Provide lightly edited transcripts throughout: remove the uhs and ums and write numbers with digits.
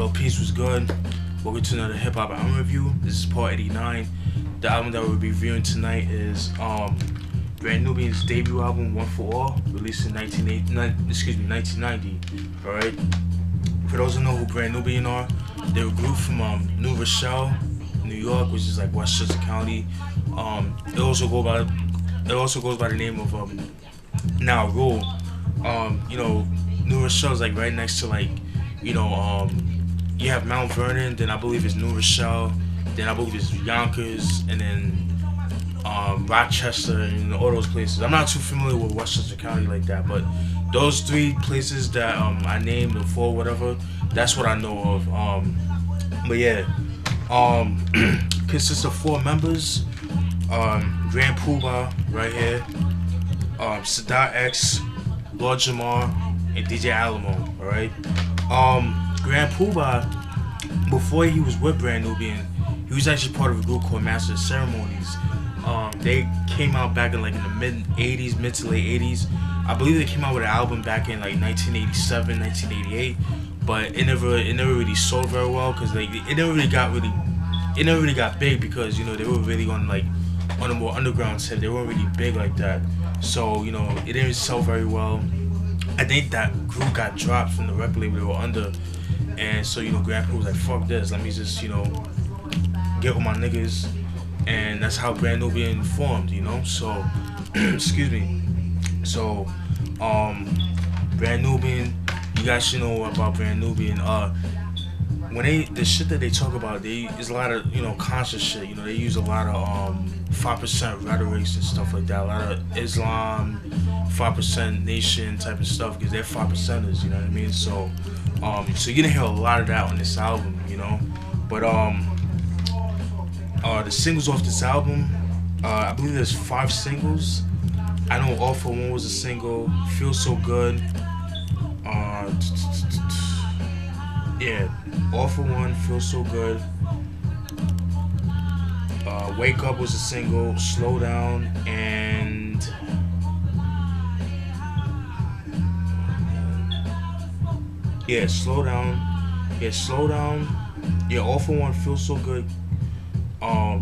Yo, peace was good. Welcome to another hip hop album review. This is part 89. The album that we'll be reviewing tonight is Brand Nubian's debut album, One for All, released in 1990. Alright. For those who know who Brand Nubian are, they're a group from New Rochelle, New York, which is like Westchester County. It also goes by the name of Now Rule. You know, New Rochelle is like right next to like, you know, you have Mount Vernon, then I believe it's New Rochelle, then I believe it's Yonkers, and then Rochester, and all those places. I'm not too familiar with Westchester County like that, but those three places that I named, or four, whatever, that's what I know of. But yeah, consists of 4 members. Grand Poobah right here, Sadat X, Lord Jamar, and DJ Alamo. All right. Grand Poobah, before he was with Brand Nubian, he was actually part of a group called Master of Ceremonies. They came out back in like in the mid to late 80s. I believe they came out with an album back in like 1987, 1988, but it never really sold very well because like it never really got big because, you know, they were really on the more underground tip. They weren't really big like that, so, you know, it didn't sell very well. I think that group got dropped from the record label they were under, and so, you know, Grandpa was like, fuck this, let me just, you know, get with my niggas, and that's how Brand Nubian formed, you know. So excuse me. So Brand Nubian, you guys should know about Brand Nubian. When the shit that they talk about, is a lot of, you know, conscious shit. You know, they use a lot of 5% rhetorics and stuff like that. A lot of Islam, 5% nation type of stuff, because they're 5%ers. You know what I mean? So so you're gonna hear a lot of that on this album. You know, but the singles off this album, I believe there's 5 singles. I know All For One was a single. Feel So Good. Yeah, All For One, Feel So Good. Wake Up was a single. Slow Down, and yeah, Slow Down. Yeah, Slow Down. Yeah, All For One, Feel So Good. Yeah,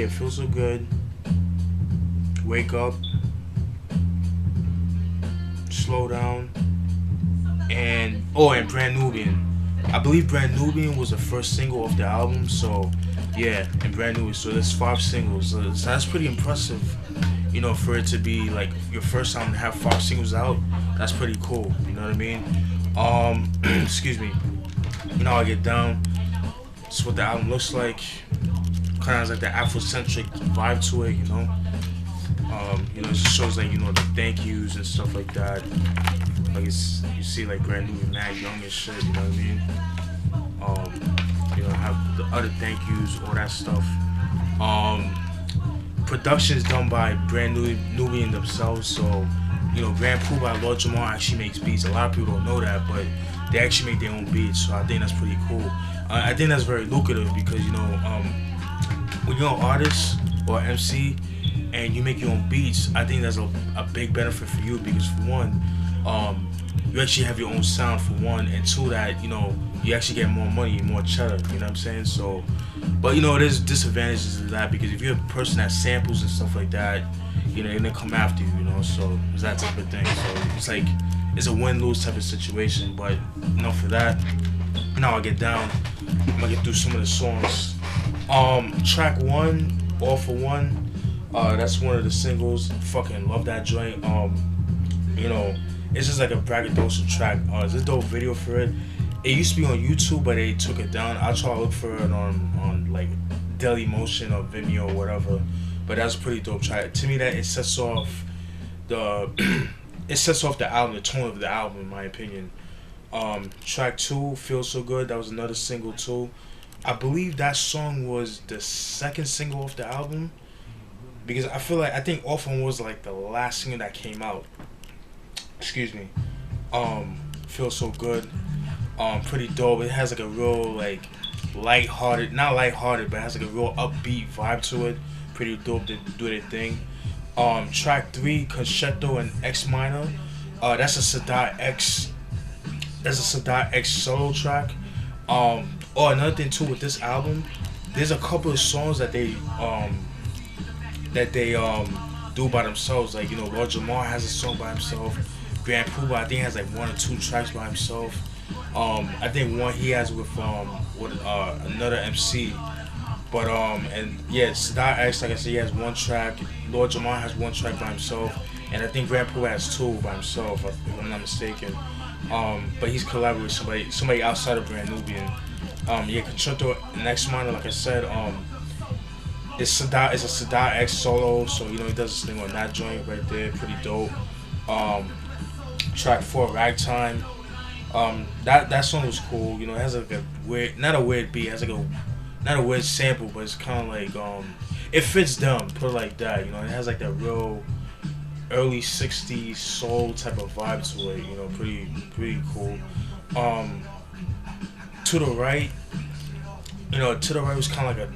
Feel So Good. Wake Up. Slow Down. And Brand Nubian. I believe Brand Nubian was the first single off the album, so yeah, and Brand Nubian. So there's 5 singles. So that's pretty impressive, you know, for it to be like your first time to have 5 singles out. That's pretty cool. You know what I mean? Excuse me. You know, I get down. That's what the album looks like. Kind of like the Afrocentric vibe to it, you know. You know, it just shows like, you know, the thank yous and stuff like that. Like you see like Brand Nubian mad young and shit, you know what I mean? You know, have the other thank yous, all that stuff. Production is done by Brand Nubian themselves, so, you know, Grand Poobah, Lord Jamar actually makes beats. A lot of people don't know that, but they actually make their own beats, so I think that's pretty cool. I think that's very lucrative because, you know, when you're an artist or MC and you make your own beats, I think that's a big benefit for you because, for one, you actually have your own sound, for one, and 2, that, you know, you actually get more money, more cheddar, you know what I'm saying? So, but, you know, there's disadvantages to that because if you're a person that samples and stuff like that, you know, they're gonna come after you, you know, so it's that type of thing. So it's like, it's a win-lose type of situation, but enough for that. Now I get down, I'm gonna get through some of the songs. Track 1, All For One, that's one of the singles. Fucking love that joint. You know, it's just like a braggadocious track. There's a dope video for it. It used to be on YouTube, but they took it down. I'll try to look for it on like Daily Motion or Vimeo or whatever. But that's a pretty dope track. To me, that it sets off the album, the tone of the album, in my opinion. Track 2, Feel So Good, that was another single too. I believe that song was the second single off the album, because I think All For One was like the last single that came out. Excuse me. Feel So Good. Pretty dope. It has like a real like lighthearted, not lighthearted, but it has like a real upbeat vibe to it. Pretty dope to do their thing. Track 3, Concerto and X Minor. That's a Sadat X solo track. Oh, another thing too with this album, there's a couple of songs that they do by themselves. Like, Lord Jamar has a song by himself. Grand Puba, I think, has like one or two tracks by himself. I think one he has with another MC. But and yeah, Sadat X, like I said, he has one track. Lord Jamar has one track by himself, and I think Grand Puba has two by himself, if I'm not mistaken. But he's collaborating with somebody outside of Brand Nubian. Yeah, Concerto Next Minor, like I said, it's a Sadat X solo, so he does this thing on that joint right there, pretty dope. Um, Track 4, Ragtime. That song was cool. It has like a weird, not a weird beat, it has like a not a weird sample, but it's kind of like it fits them. Put it like that. It has like that real early '60s soul type of vibe to it. Pretty cool. To the right, to the right was kind of like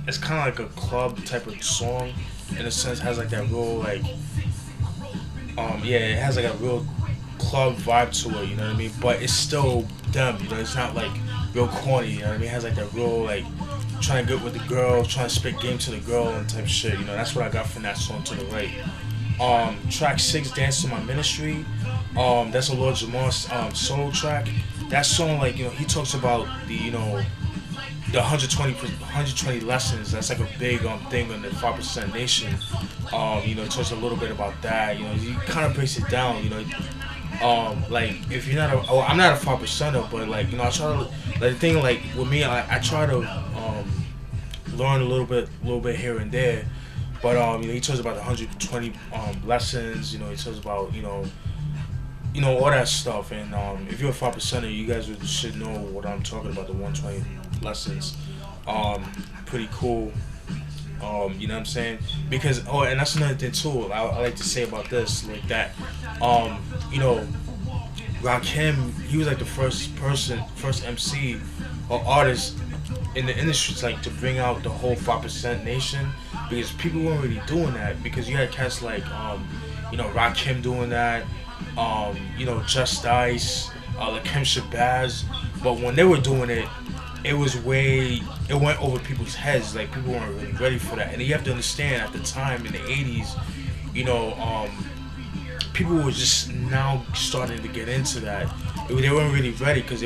it's kind of like a club type of song, in a sense. It has like that real like yeah, it has like a real club vibe to it, you know what I mean? But it's still them, it's not like real corny, you know what I mean? It has like that real like trying to get with the girl, trying to spit game to the girl and type shit, that's what I got from that song To the Right. Track 6, Dance to My Ministry. That's a Lord Jamar's solo track. That song, like, he talks about the 120 lessons. That's like a big thing on the 5% Nation. Talks a little bit about that. He kind of breaks it down. Like, if you're not I'm not a 5%er, but like, I try to, like, the thing, like, with me, I try to learn a little bit here and there. But he talks about the 120 lessons. He talks about all that stuff. And if you're a 5%er, you guys should know what I'm talking about. The 120 lessons, pretty cool. You know what I'm saying? Because and that's another thing too. I like to say about this, like that. Rakim, he was like the first MC or artist in the industry to, like, to bring out the whole 5% Nation, because people weren't really doing that, because you had cats like Rakim doing that, Just Ice, Lakim Shabazz, but when they were doing it, it went over people's heads. Like, people weren't really ready for that. And you have to understand, at the time in the 80s, people were just now starting to get into that. They weren't really ready, because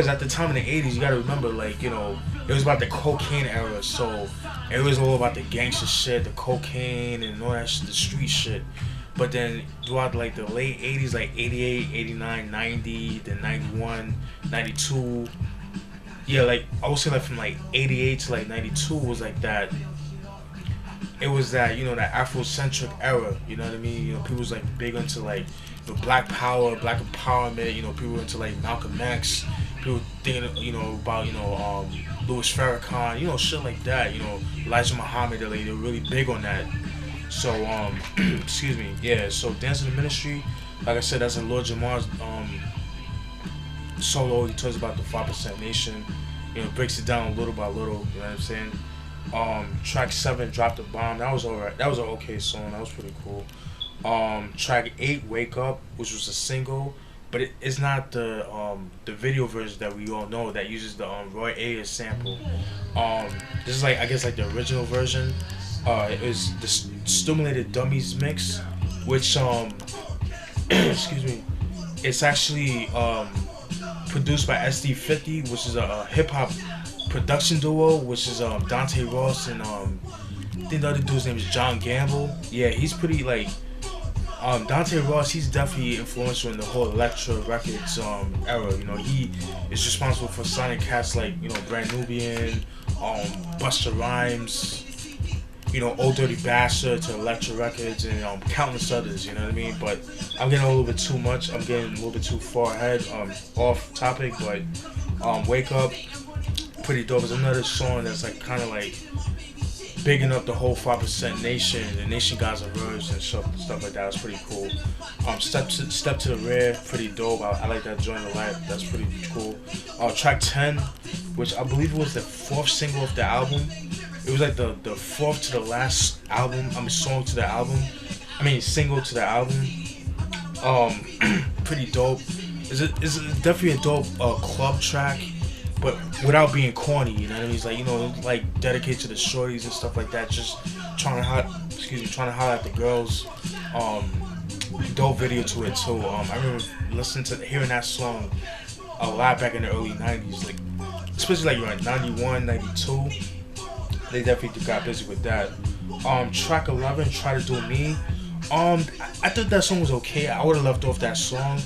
at the time in the 80s, you gotta remember, like, it was about the cocaine era, so it was all about the gangster shit, the cocaine and all that shit, the street shit. But then throughout, like, the late 80s, like 88, 89, 90, then 91, 92, yeah, like, I would say, like, from, like, 88 to, like, 92 was, like, that, it was that, that Afrocentric era, you know what I mean? People was, like, big into, like, black power, black empowerment, people were into, like, Malcolm X, people thinking, about, Louis Farrakhan, shit like that, Elijah Muhammad, they were really big on that. So, excuse me, yeah, so Dance in the Ministry, like I said, that's a Lord Jamar's, solo. He talks about the 5% Nation, breaks it down little by little, you know what I'm saying? Track 7, Drop the Bomb, that was alright, that was an okay song, that was pretty cool. Track 8, Wake Up, which was a single, but it's not the video version that we all know that uses the Roy Ayers sample. This is, like, I guess, like, the original version. It was the Stimulated Dummies mix, which excuse me, it's actually produced by SD50, which is a hip hop production duo, which is Dante Ross and I think the other dude's name is John Gamble. Yeah, he's pretty, like, Dante Ross, he's definitely influential in the whole Electra Records era. He is responsible for signing cats like, Brand Nubian, Busta Rhymes, Old Dirty Bastard to Electra Records, and countless others, you know what I mean? But I'm getting a little bit too much. I'm getting a little bit too far ahead, off topic, but Wake Up, pretty dope. It's another song that's, like, kind of like bigging up the whole 5% Nation, the Nation Gods of Verbs and stuff like that. It's pretty cool. Step to the Rear, pretty dope. I like that joint a lot. That's pretty cool. Track 10, which I believe was the 4th single of the album. It was like the 4th to the last album. Song to the album. Single to the album. Pretty dope. it's definitely a dope club track, but without being corny. You know what I mean? It's like, like dedicated to the shorties and stuff like that. Just trying to holler at the girls. Um, Dope video to it too. I remember hearing that song a lot back in the early '90s, like especially like around 91, 92. They definitely got busy with that. Track 11, Try to Do Me. I thought that song was okay. I would have left off that song.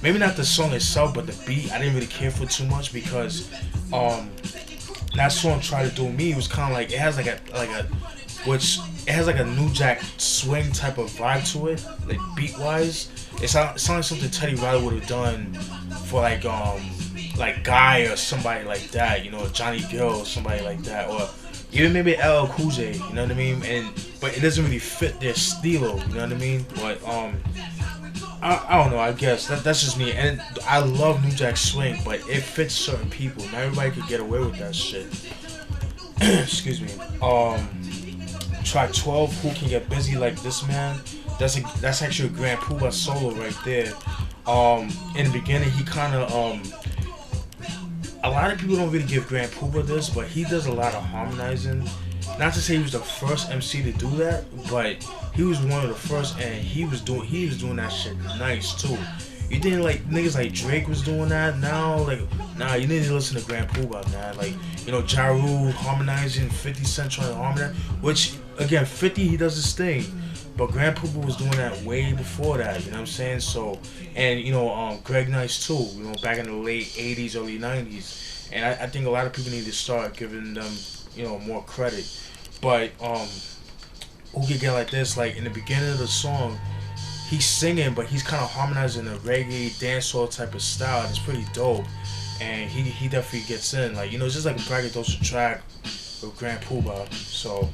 Maybe not the song itself, but the beat. I didn't really care for too much because that song Try to Do Me was kind of like, it has like a which it has like a New Jack swing type of vibe to it, like beat wise. It sounds like something Teddy Riley would have done for like Guy or somebody like that, Johnny Gill or somebody like that, or even maybe LL Cool J, you know what I mean? But it doesn't really fit their stilo, you know what I mean? But I don't know. I guess that's just me, and I love New Jack swing, but it fits certain people. Not everybody could get away with that shit. Excuse me. Track 12, Who Can Get Busy Like This Man. That's actually a Grand Poobah solo right there. In the beginning, he kind of a lot of people don't really give Grand Poobah this, but he does a lot of harmonizing. Not to say he was the first MC to do that, but he was one of the first, and he was doing that shit nice too. You didn't like niggas like Drake was doing that. Now, like, nah, you need to listen to Grand Poobah, man. Like, Ja Rule harmonizing, 50 Cent trying to harmonize. Which again, 50 he does his thing, but Grand Poobah was doing that way before that. You know what I'm saying? So, and Greg Nice too. Back in the late 80s, early 90s, and I think a lot of people need to start giving them more credit. But Who Could Get Like This? Like in the beginning of the song, he's singing, but he's kind of harmonizing a reggae dancehall type of style, and it's pretty dope. And he definitely gets in, like it's just like a braggadocious track with Grand Poobah, so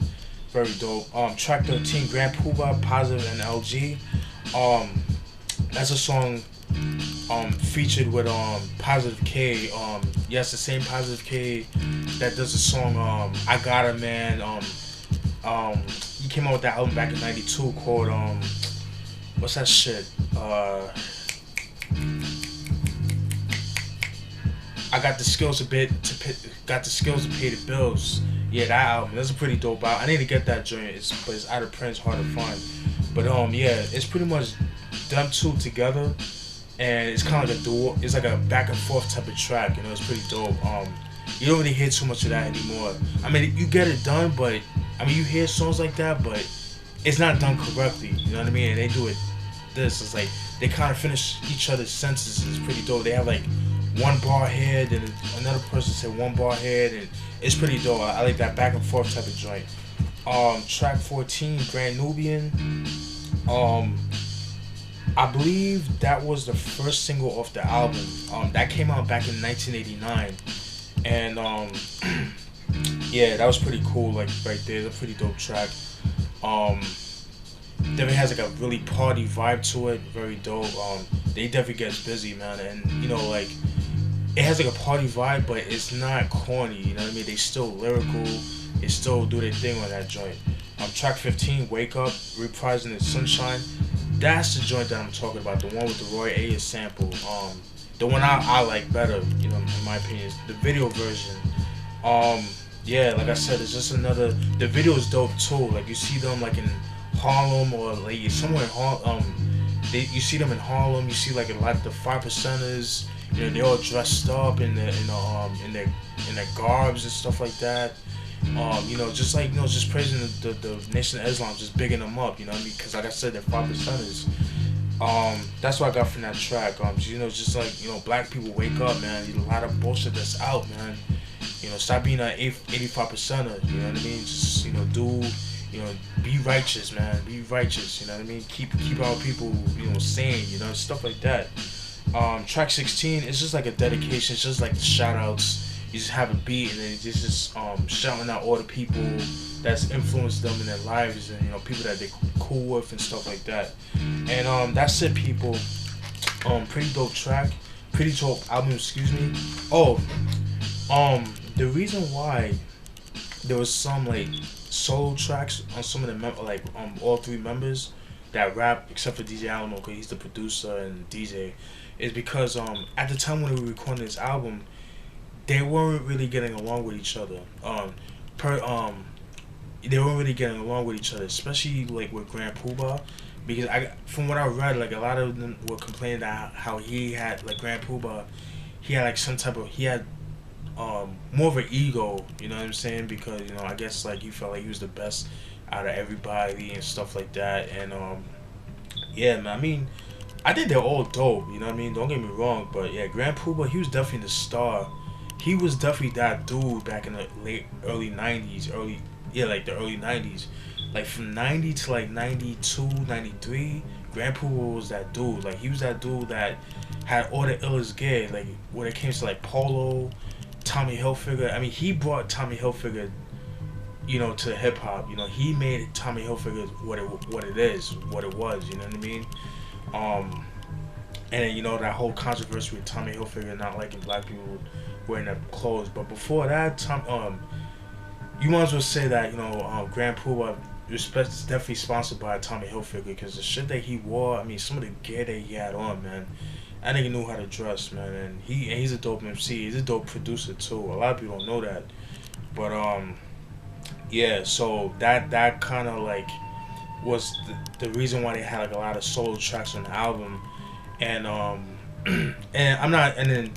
very dope. Track 13, Grand Poobah, Positive and LG. That's a song featured with Positive K. Yes, the same Positive K that does the song I Got a Man. He came out with that album back in '92 called what's that shit? I got the skills to pay the bills. Yeah, that album. That's a pretty dope album. I need to get that joint. But it's out of print. It's hard to find. But yeah, it's pretty much them two together, and it's kind of like a duo. It's like a back and forth type of track. It's pretty dope. You don't really hear too much of that anymore. I mean, you get it done, but you hear songs like that, but it's not done correctly. You know what I mean? And they do it. It's like they kind of finish each other's sentences. It's pretty dope. They have like one bar here, then another person said one bar here, and it's pretty dope. I like that back and forth type of joint. Track 14, Brand Nubian. I believe that was the first single off the album. That came out back in 1989, and yeah, that was pretty cool. Like right there, it's a pretty dope track. Definitely has like a really party vibe to it. Very dope. They definitely gets busy, man, and like it has like a party vibe, but it's not corny. You know what I mean? They still lyrical. They still do their thing on that joint. Track 15, Wake Up, reprising the Sunshine. That's the joint that I'm talking about. The one with the Roy Ayers sample. The one I like better, in my opinion, is the video version. Yeah, like I said, it's just another. The video is dope too. Like you see them like in Harlem or like somewhere in Harlem. You see them in Harlem. You see like a lot of the 5%ers. They all dressed up in their garbs and stuff like that. Just like just praising the Nation of Islam, just bigging them up. You know what I mean? Because like I said, they're 5%ers. That's what I got from that track. Just like black people wake up, man. A lot of bullshit that's out, man. Stop being an 85%er. You know what I mean? Just be righteous, man. Be righteous. You know what I mean? Keep our people sane. Stuff like that. Track 16, it's just like a dedication. It's just like the shout outs. You just have a beat and then it's just shouting out all the people that's influenced them in their lives and people that they're cool with and stuff like that. And that's it, people. Pretty dope track, pretty dope album. Excuse me. The reason why there was some like solo tracks on some of the all three members that rap, except for DJ Alamo, because he's the producer and DJ. is because at the time when we were recording this album, they weren't really getting along with each other. Per They weren't really getting along with each other, especially like with Grand Poobah, because from what I read, like a lot of them were complaining that how he had like Grand Poobah, he had like he had more of an ego, you know what I'm saying? Because I guess like he felt like he was the best out of everybody and stuff like that, and yeah, man. I mean, I think they're all dope, you know what I mean? Don't get me wrong, but yeah, Grand Poobah, he was definitely the star. He was definitely that dude back in the early 90s, like the early 90s. Like from 90 to like 92, 93, Grand Poobah was that dude. Like he was that dude that had all the illest gear. Like when it came to like Polo, Tommy Hilfiger. I mean, he brought Tommy Hilfiger, to hip hop. He made Tommy Hilfiger what it is, what it was. You know what I mean? And then, that whole controversy with Tommy Hilfiger not liking black people wearing their clothes. But before that, you might as well say that Grand Poobah was definitely sponsored by Tommy Hilfiger, because the shit that he wore, I mean, some of the gear that he had on, man, that nigga knew how to dress, man, and he's a dope MC. He's a dope producer too. A lot of people don't know that, but yeah. So that kind of like was the reason why they had like a lot of solo tracks on the album, and and I'm not, and then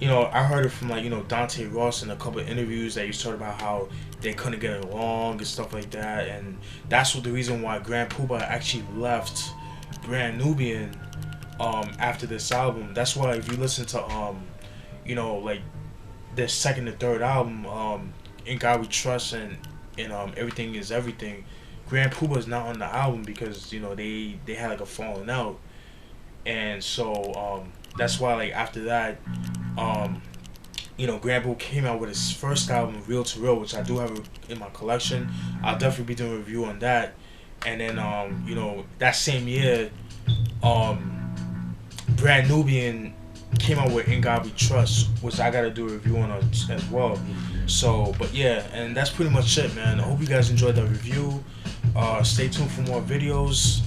I heard it from like Dante Ross in a couple of interviews that he's talking about how they couldn't get along and stuff like that, and that's the reason why Grand Poobah actually left Brand Nubian after this album. That's why if you listen to like their second and third album, In God We Trust and Everything Is Everything, Grand Poobah is not on the album because they had like a falling out, and so that's why like after that Grand Poobah came out with his first album, Real to Real, which I do have in my collection. I'll definitely be doing a review on that. And then that same year, Brand Nubian came out with In God We Trust, which I gotta do a review on as well. So, but yeah, and that's pretty much it, man. I hope you guys enjoyed the review. Stay tuned for more videos,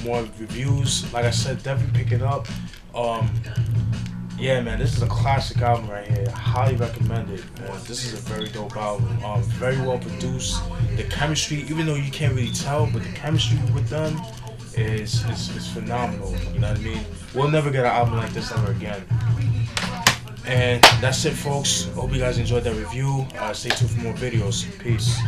more reviews. Like I said, definitely pick it up. Yeah, man, this is a classic album right here. I highly recommend it, man. This is a very dope album. Very well produced. The chemistry, even though you can't really tell, but the chemistry with them is phenomenal. You know what I mean? We'll never get an album like this ever again. And that's it, folks. Hope you guys enjoyed that review. Stay tuned for more videos. Peace.